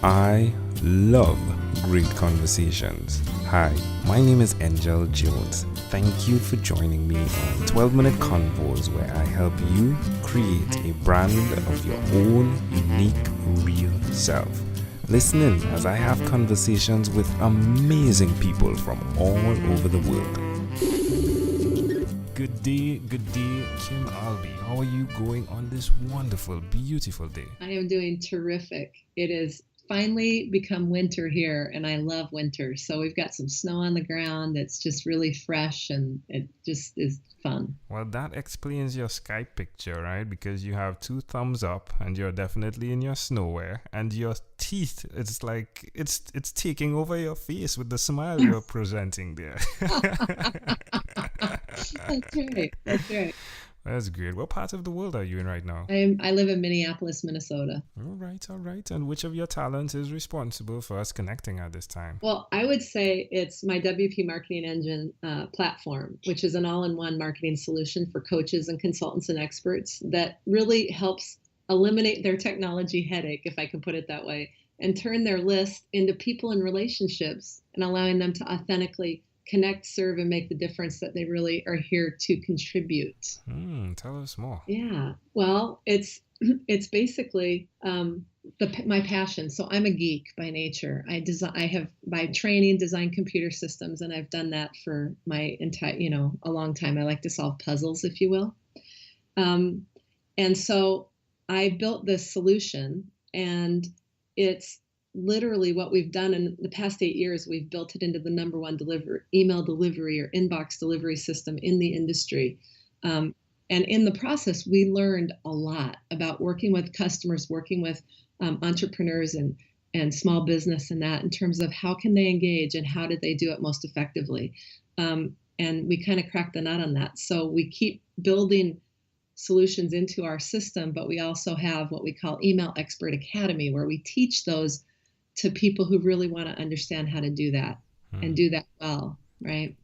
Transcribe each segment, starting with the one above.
I love great conversations. Hi, my name is Angel Jones. Thank you for joining me on 12-minute convos where I help you create a brand of your own unique, real self. Listen in as I have conversations with amazing people from all over the world. Good day, Kim Albee. How are you going on this wonderful, beautiful day? I am doing terrific. It has finally become winter here, and I love winter. So we've got some snow on the ground. It's just really fresh, and it just is fun. Well, that explains your Skype picture, right? Because you have 2 thumbs up, and you're definitely in your snowwear, and your teeth, it's like it's taking over your face with the smile you're presenting there. That's right. That's great. What part of the world are you in right now? I live in Minneapolis, Minnesota. All right. And which of your talents is responsible for us connecting at this time? Well, I would say it's my WP Marketing Engine platform, which is an all-in-one marketing solution for coaches and consultants and experts that really helps eliminate their technology headache, if I can put it that way, and turn their list into people and relationships and allowing them to authentically connect, serve, and make the difference that they really are here to contribute. Tell us more. Yeah, well, it's basically my passion. So I'm a geek by nature. I have by training designed computer systems, and I've done that for my entire, a long time. I like to solve puzzles, if you will. And so I built this solution, and it's literally what we've done in the past 8 years. We've built it into the number one email delivery or inbox delivery system in the industry. And in the process, we learned a lot about working with customers, working with entrepreneurs and small business and that in terms of how can they engage and how did they do it most effectively. And we kind of cracked the nut on that. So we keep building solutions into our system, but we also have what we call Email Expert Academy, where we teach those to people who really want to understand how to do that and do that well, right?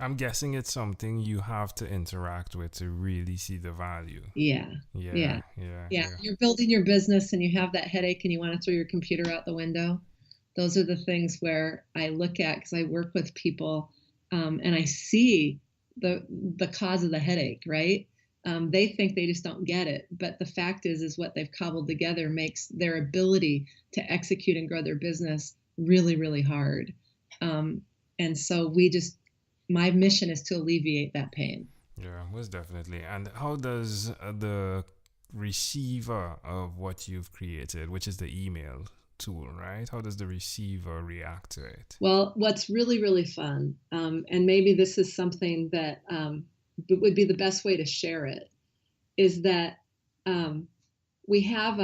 I'm guessing it's something you have to interact with to really see the value. Yeah. You're building your business and you have that headache and you want to throw your computer out the window. Those are the things where I look at, because I work with people and I see the cause of the headache, right? They think they just don't get it. But the fact is what they've cobbled together makes their ability to execute and grow their business really, really hard. And so my mission is to alleviate that pain. Yeah, most definitely. And how does the receiver of what you've created, which is the email tool, right? How does the receiver react to it? Well, what's really, really fun, and maybe this is something that would be the best way to share it, is that we have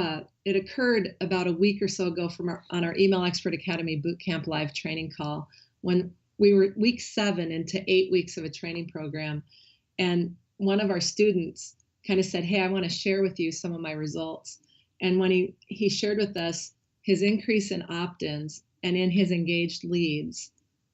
it occurred about a week or so ago on our Email Expert Academy Bootcamp live training call, when we were week 7 into 8 weeks of a training program. And one of our students kind of said, hey, I want to share with you some of my results. And when he shared with us his increase in opt-ins and in his engaged leads,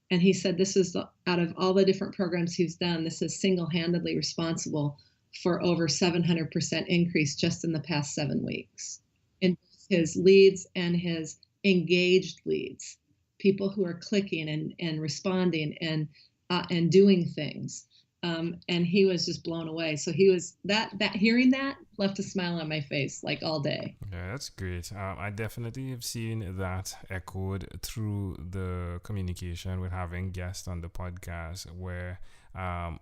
and he said this is out of all the different programs he's done, this is single-handedly responsible for over 700% increase just in the past 7 weeks in his leads and his engaged leads, people who are clicking and responding and doing things. And he was just blown away. So he was that hearing that left a smile on my face like all day. Yeah, that's great. I definitely have seen that echoed through the communication with having guests on the podcast, where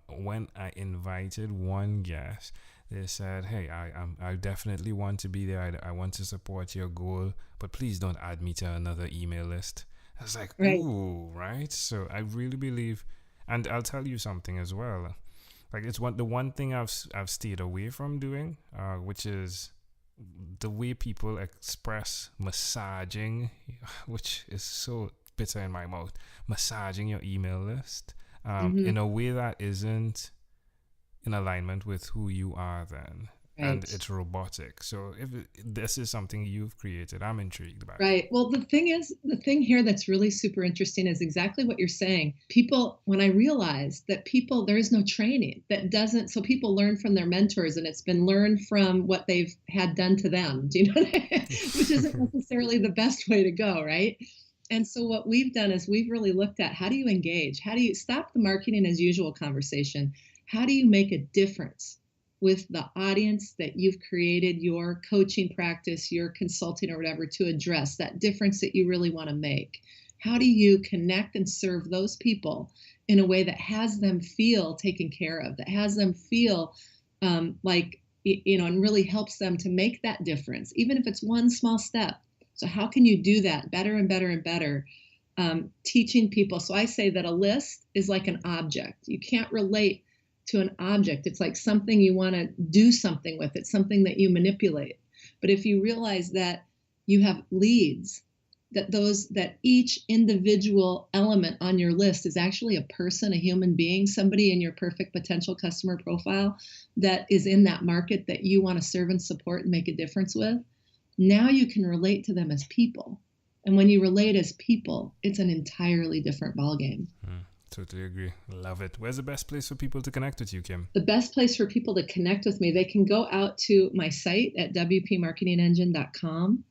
when I invited one guest, they said, hey, I definitely want to be there. I want to support your goal, but please don't add me to another email list. I was like, right. Ooh, right? So I really believe, and I'll tell you something as well. Like, it's the one thing I've stayed away from doing, which is the way people express massaging, which is so bitter in my mouth, massaging your email list in a way that isn't in alignment with who you are then. and Right. it's robotic. So if this is something you've created, I'm intrigued by it. Right. Well, the thing here that's really super interesting is exactly what you're saying. People, when I realized that people, there is no training that doesn't, so people learn from their mentors and it's been learned from what they've had done to them. Do you know what which isn't necessarily the best way to go, right? And so what we've done is we've really looked at how do you engage? How do you stop the marketing as usual conversation? How do you make a difference with the audience that you've created your coaching practice, your consulting or whatever to address, that difference that you really want to make? How do you connect and serve those people in a way that has them feel taken care of, that has them feel like, and really helps them to make that difference, even if it's one small step? So how can you do that better and better and better? Teaching people. So I say that a list is like an object. You can't relate to an object. It's like something you want to do something with. It's something that you manipulate. But if you realize that you have leads, that each individual element on your list is actually a person, a human being, somebody in your perfect potential customer profile that is in that market that you want to serve and support and make a difference with, now you can relate to them as people. And when you relate as people, it's an entirely different ballgame. Totally agree. Love it. Where's the best place for people to connect with you, Kim? The best place for people to connect with me, they can go out to my site at wpmarketingengine.com,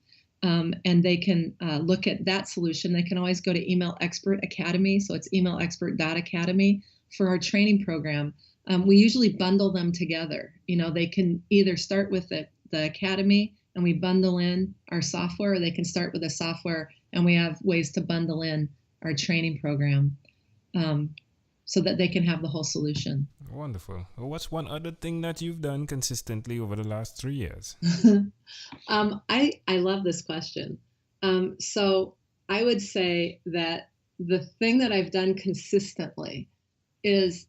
and they can look at that solution. They can always go to Email Expert Academy, so it's emailexpert.academy for our training program. We usually bundle them together. They can either start with the academy and we bundle in our software, or they can start with the software and we have ways to bundle in our training program. So that they can have the whole solution. Wonderful. Well, what's one other thing that you've done consistently over the last 3 years? I love this question. So I would say that the thing that I've done consistently is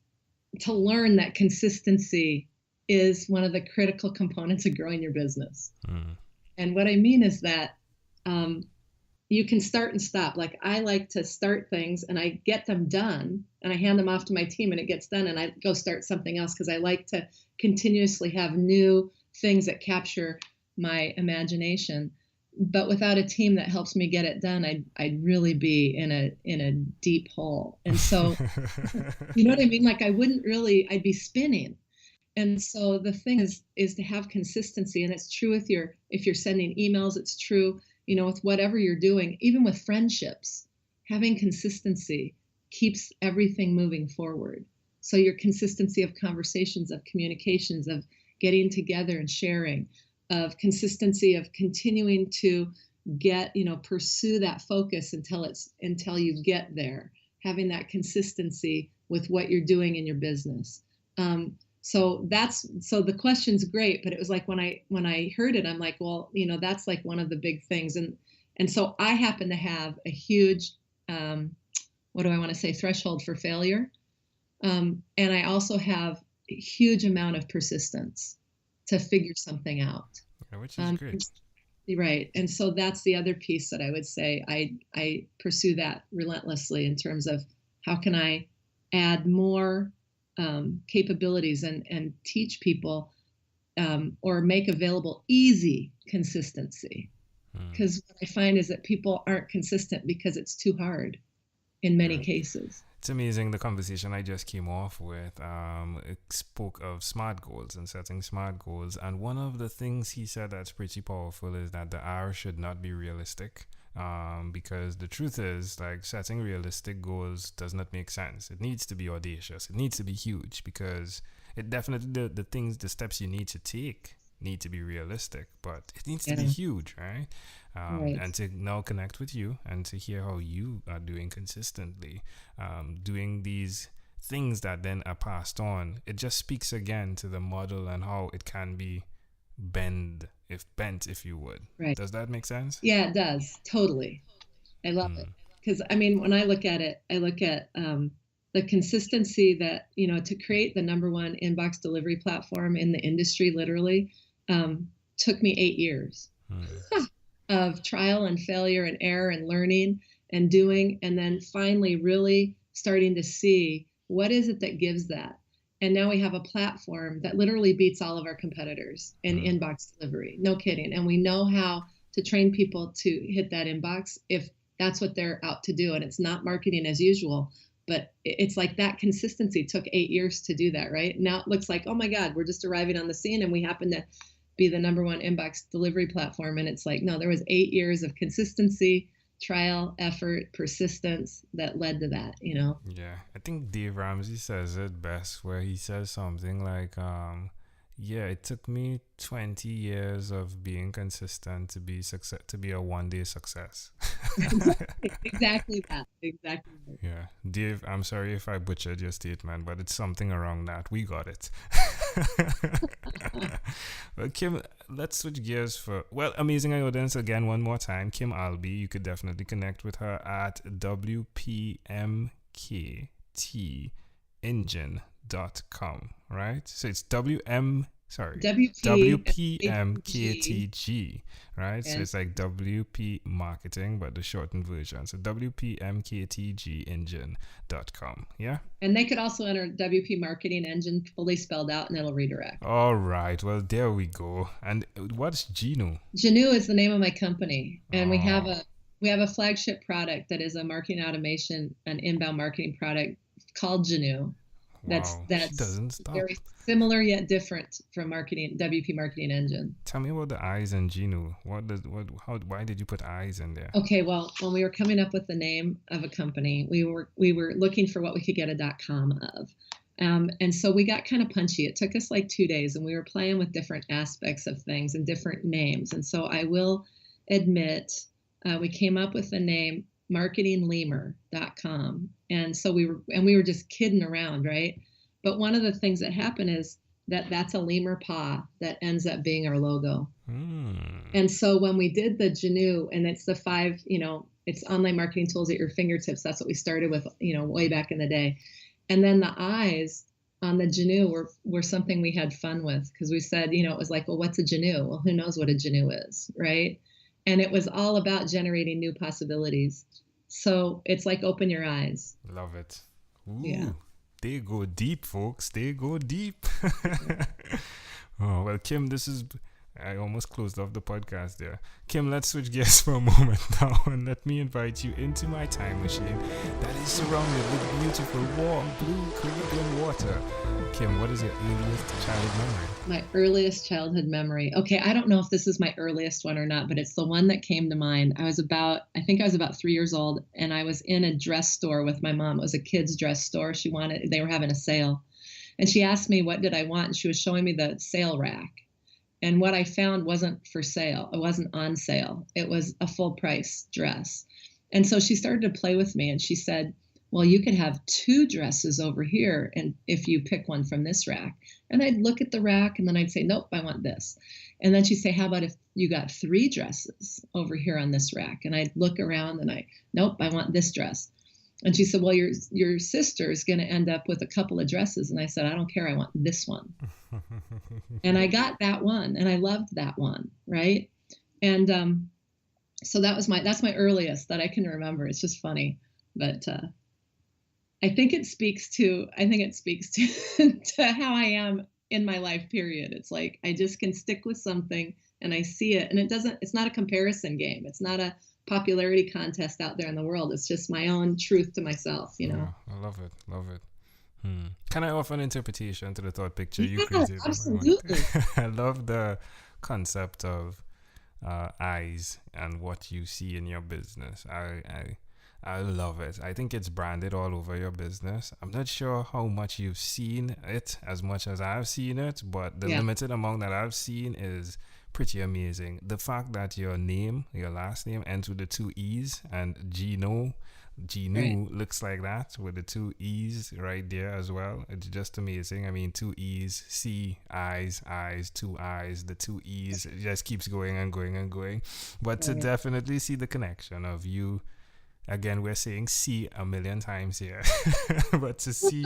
to learn that consistency is one of the critical components of growing your business. And what I mean is that you can start and stop. Like I like to start things and I get them done and I hand them off to my team and it gets done and I go start something else because I like to continuously have new things that capture my imagination. But without a team that helps me get it done, I'd really be in a deep hole. And so, you know what I mean? Like I'd be spinning. And so the thing is to have consistency, and it's true if you're sending emails, it's true, with whatever you're doing, even with friendships, having consistency keeps everything moving forward. So your consistency of conversations, of communications, of getting together and sharing, of consistency of continuing to pursue that focus until you get there, having that consistency with what you're doing in your business. So the question's great, but it was like when I heard it, I'm like, well, that's like one of the big things. And so I happen to have a huge, threshold for failure. And I also have a huge amount of persistence to figure something out. Yeah, which is great. Right. And so that's the other piece that I would say I pursue that relentlessly in terms of how can I add more capabilities and teach people or make available easy consistency. Because what I find is that people aren't consistent because it's too hard in many cases. It's amazing the conversation I just came off with. It spoke of SMART goals and setting SMART goals. And one of the things he said that's pretty powerful is that the R should not be realistic. Because the truth is, like, setting realistic goals does not make sense. It needs to be audacious. It needs to be huge because it definitely, the steps you need to take need to be realistic, but it needs to be huge, right? And to now connect with you and to hear how you are doing consistently, doing these things that then are passed on, it just speaks again to the model and how it can be bent, if you would. Right. Does that make sense? Yeah, it does. Totally. I love it. Because, when I look at it, I look at the consistency that, to create the number one inbox delivery platform in the industry, literally, took me 8 years of trial and failure and error and learning and doing, and then finally really starting to see what is it that gives that. And now we have a platform that literally beats all of our competitors in inbox delivery. No kidding. And we know how to train people to hit that inbox if that's what they're out to do. And it's not marketing as usual, but it's like that consistency took 8 years to do that, right? Now it looks like, oh my God, we're just arriving on the scene and we happen to be the #1 inbox delivery platform. And it's like, no, there was 8 years of consistency, trial, effort, persistence that led to that, you know? Yeah, I think Dave Ramsey says it best, where he says something like, yeah, it took me 20 years of being consistent to be a one-day success. Exactly that. Exactly that. Yeah, Dave, I'm sorry if I butchered your statement, but it's something around that. We got it. Well, Kim, let's switch gears Amazing Audience again one more time. Kim Albee, you could definitely connect with her at wpmktengine.com, right? So it's WPMKTG, right? So it's like WP marketing, but the shortened version. So WPMKTGengine.com, yeah? And they could also enter WP Marketing Engine fully spelled out and it'll redirect. All right. Well, there we go. And what's Genu? Genu is the name of my company. And we have a flagship product that is a marketing automation, an inbound marketing product called Genu. That's doesn't stop. Very similar yet different from WP Marketing Engine. Tell me about the I's in Genu. Why did you put I's in there? Okay, well, when we were coming up with the name of a company, we were looking for what we could get a .com of. And so we got kind of punchy. It took us like 2 days, and we were playing with different aspects of things and different names. And so I will admit, we came up with the name marketinglemur.com. And so we were just kidding around, right? But one of the things that happened is that's a lemur paw that ends up being our logo. And so when we did the Genu, and it's the 5, it's online marketing tools at your fingertips. That's what we started with, way back in the day. And then the I's on the Genu were something we had fun with, because we said, it was like, well, what's a Genu? Well, who knows what a Genu is, right? And it was all about generating new possibilities. So it's like open your eyes. Love it. Ooh, yeah. They go deep, folks. They go deep. Oh, well, Kim, I almost closed off the podcast there. Kim, let's switch gears for a moment now, and let me invite you into my time machine that is surrounded with beautiful, warm, blue Caribbean water. Kim, what is your earliest childhood memory? My earliest childhood memory. Okay, I don't know if this is my earliest one or not, but it's the one that came to mind. I think I was about 3 years old, and I was in a dress store with my mom. It was a kid's dress store. They were having a sale, and she asked me what did I want, and she was showing me the sale rack. And what I found wasn't for sale. It wasn't on sale. It was a full price dress. And so she started to play with me, and she said, well, you could have 2 dresses over here, and if you pick one from this rack. And I'd look at the rack, and then I'd say, nope, I want this. And then she'd say, how about if you got 3 dresses over here on this rack? And I'd look around, and nope, I want this dress. And she said, well, your sister is going to end up with a couple of dresses. And I said, I don't care. I want this one. And I got that one, and I loved that one, right? And so that's my earliest that I can remember. It's just funny, but I think it speaks to to how I am in my life. Period. It's like I just can stick with something, and I see it, and it's not a comparison game. It's not a popularity contest out there in the world. It's just my own truth to myself, Yeah, I love it. Can I offer an interpretation to the thought picture you created? Absolutely. I love the concept of eyes and what you see in your business. I love it. I think it's branded all over your business. I'm not sure how much you've seen it as much as I've seen it, but the limited amount that I've seen is pretty amazing. The fact that your last name ends with the 2 E's, and Genu right, looks like that with the 2 E's right there as well. It's just amazing. I mean, 2 E's, C, eyes, 2 eyes, the 2 E's, it just keeps going and going and going. But to definitely see the connection of you, again, we're saying see a million times here, but to see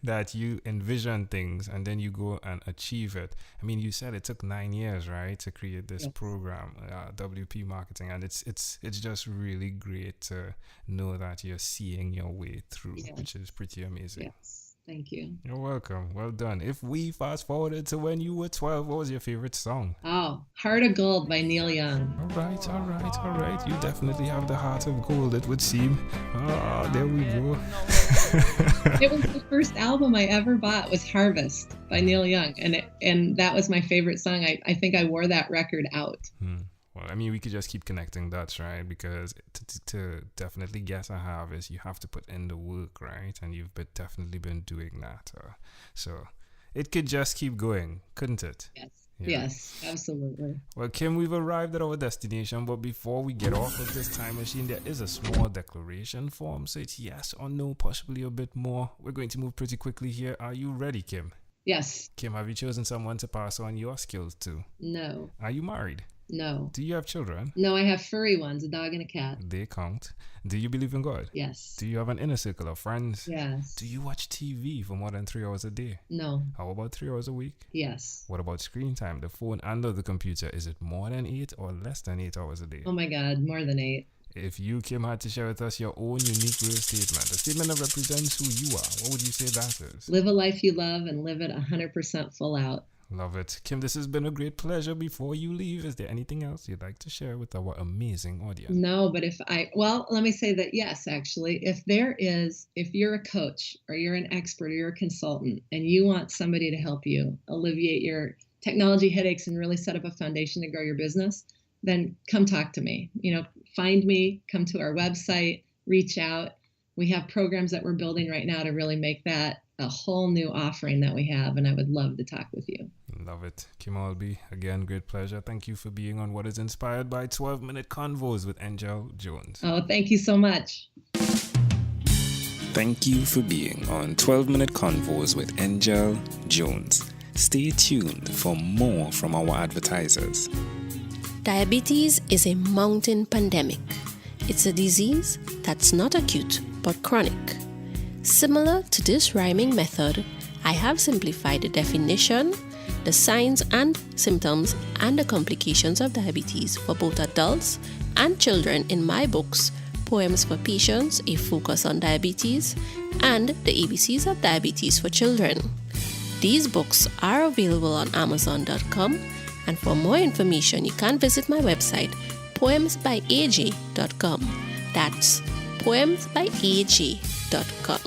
that you envision things and then you go and achieve it. I mean, you said it took 9 years, right, to create this program, WP Marketing, and it's just really great to know that you're seeing your way through, which is pretty amazing. Thank you. You're welcome. Well done. If we fast forwarded to when you were 12, what was your favorite song? Oh, Heart of Gold by Neil Young. All right. You definitely have the heart of gold, it would seem. Ah, there we go. It was the first album I ever bought was Harvest by Neil Young. And that was my favorite song. I think I wore that record out. Well, I mean, we could just keep connecting dots, right? Because to definitely get a harvest, you have to put in the work, right? And you've definitely been doing that. So it could just keep going, couldn't it? Yes. Yeah. Yes, absolutely. Well, Kim, we've arrived at our destination, but before we get off of this time machine, there is a small declaration form. So it's yes or no, possibly a bit more. We're going to move pretty quickly here. Are you ready, Kim? Yes. Kim, have you chosen someone to pass on your skills to? No. Are you married? No. Do you have children? No, I have furry ones, a dog and a cat. They count. Do you believe in God? Yes. Do you have an inner circle of friends? Yes. Do you watch TV for more than 3 hours a day? No. How about 3 hours a week? Yes. What about screen time, the phone and the computer? Is it more than 8 or less than 8 hours a day? Oh my God, more than 8. If you, Kim, had to share with us your own unique real statement, a statement that represents who you are, what would you say that is? Live a life you love and live it 100% full out. Love it. Kim, this has been a great pleasure. Before you leave, is there anything else you'd like to share with our amazing audience? No, but let me say that yes, actually, if you're a coach or you're an expert or you're a consultant and you want somebody to help you alleviate your technology headaches and really set up a foundation to grow your business, then come talk to me. Find me, come to our website, reach out. We have programs that we're building right now to really make that a whole new offering that we have, and I would love to talk with you. Love it. Kim Albee, again, great pleasure. Thank you for being on what is inspired by 12-Minute Convos with Angel Jones. Oh, thank you so much. Thank you for being on 12-Minute Convos with Angel Jones. Stay tuned for more from our advertisers. Diabetes is a mountain pandemic. It's a disease that's not acute but chronic. Similar to this rhyming method, I have simplified the definition, the signs and symptoms, and the complications of diabetes for both adults and children in my books, Poems for Patients, A Focus on Diabetes, and The ABCs of Diabetes for Children. These books are available on Amazon.com, and for more information, you can visit my website, poemsbyaj.com. That's poemsbyaj.com.